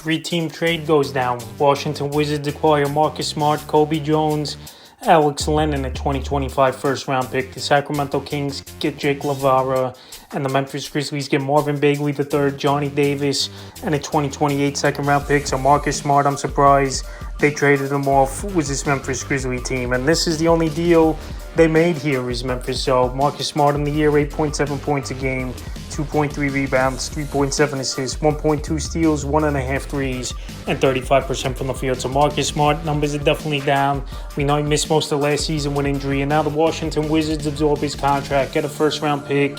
Three-team trade goes down. Washington Wizards acquire Marcus Smart, Kobe Jones, Alex Len, and a 2025 first-round pick. The Sacramento Kings get Jake LaVara, and the Memphis Grizzlies get Marvin Bagley III, Johnny Davis, and a 2028 second-round pick. So Marcus Smart, I'm surprised they traded him off with this Memphis Grizzly team. And this is the only deal they made here is Memphis. So Marcus Smart in the year, 8.7 points a game, 2.3 rebounds, 3.7 assists, 1.2 steals, 1.5 threes, and 35% from the field. So Marcus Smart numbers are definitely down. We know he missed most of last season with injury, and now the Washington Wizards absorb his contract, get a first-round pick,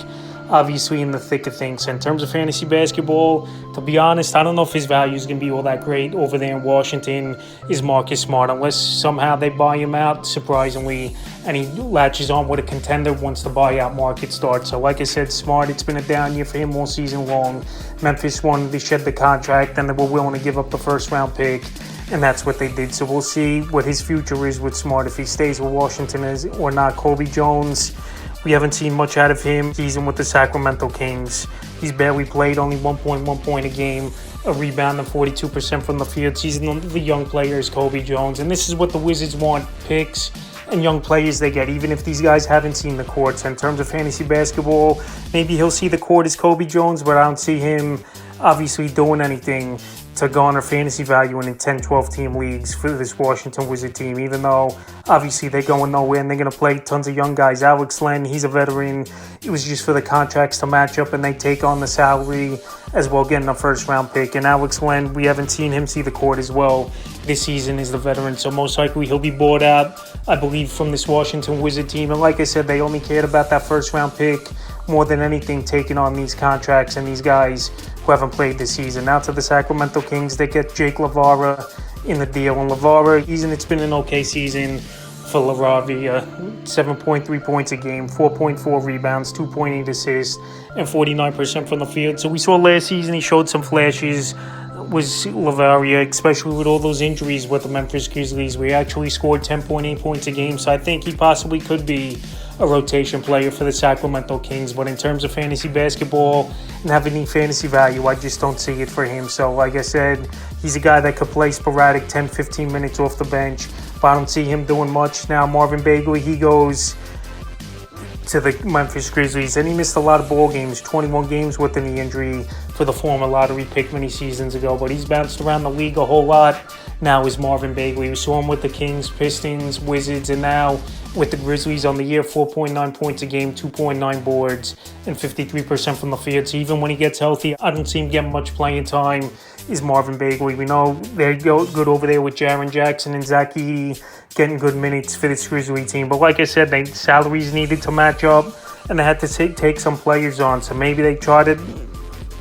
obviously in the thick of things. In terms of fantasy basketball, to be honest, I don't know if his value is going to be all that great over there in Washington is Marcus Smart, unless somehow they buy him out, surprisingly, and he latches on with a contender once the buyout market starts. So like I said, Smart, it's been a down year for him all season long. Memphis wanted to shed the contract, and they were willing to give up the first-round pick, and that's what they did. So we'll see what his future is with Smart, if he stays with Washington or not. Kobe Jones, we haven't seen much out of him. He's in with the Sacramento Kings. He's barely played, only 1.1 point a game, a rebound, and 42% from the field. He's the young players, Kobe Jones. And this is what the Wizards want, picks and young players they get, even if these guys haven't seen the court. So in terms of fantasy basketball, maybe he'll see the court as Kobe Jones, but I don't see him obviously doing anything to garner fantasy value in 10, 12-team leagues for this Washington Wizard team, even though obviously they're going nowhere and they're going to play tons of young guys. Alex Len, he's a veteran. It was just for the contracts to match up, and they take on the salary as well, getting a first-round pick. And Alex Len, we haven't seen him see the court as well this season as the veteran, so most likely he'll be bought out, I believe, from this Washington Wizard team. And like I said, they only cared about that first-round pick more than anything, taking on these contracts and these guys who haven't played this season. Now to the Sacramento Kings, they get Jake LaVara in the deal. And LaVara, it's been an okay season for LaVara. 7.3 points a game, 4.4 rebounds, 2.8 assists, and 49% from the field. So we saw last season he showed some flashes was LaVara, especially with all those injuries with the Memphis Grizzlies. We actually scored 10.8 points a game, so I think he possibly could be a rotation player for the Sacramento Kings. But in terms of fantasy basketball and having any fantasy value, I just don't see it for him. So like I said, he's a guy that could play sporadic 10, 15 minutes off the bench, but I don't see him doing much. Now Marvin Bagley, he goes to the Memphis Grizzlies, and he missed a lot of ball games, 21 games with the knee injury for the former lottery pick many seasons ago, but he's bounced around the league a whole lot. Now is Marvin Bagley. We saw him with the Kings, Pistons, Wizards, and now with the Grizzlies on the year, 4.9 points a game, 2.9 boards, and 53% from the field. So even when he gets healthy, I don't see him getting much playing time is Marvin Bagley. We know they go good over there with Jaren Jackson and Zach Edey getting good minutes for this Grizzly team. But like I said, they salaries needed to match up, and they had to take some players on. So maybe they try to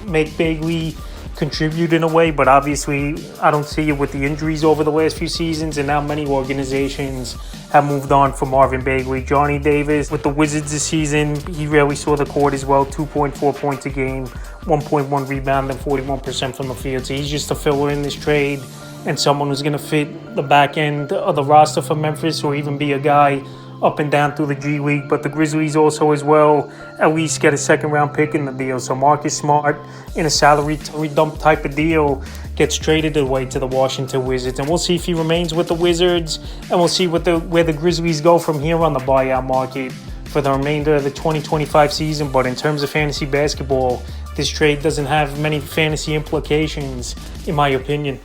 make Bagley contribute in a way, but obviously I don't see it with the injuries over the last few seasons, and now many organizations have moved on from Marvin Bagley. Johnny Davis with the Wizards this season, he rarely saw the court as well, 2.4 points a game, 1.1 rebound, and 41% from the field. So he's just a filler in this trade and someone who's going to fit the back end of the roster for Memphis, or even be a guy up and down through the G League. But the Grizzlies also as well at least get a second-round pick in the deal. So Marcus Smart, in a salary dump type of deal, gets traded away to the Washington Wizards. And we'll see if he remains with the Wizards, and we'll see where the Grizzlies go from here on the buyout market for the remainder of the 2025 season. But in terms of fantasy basketball, this trade doesn't have many fantasy implications, in my opinion.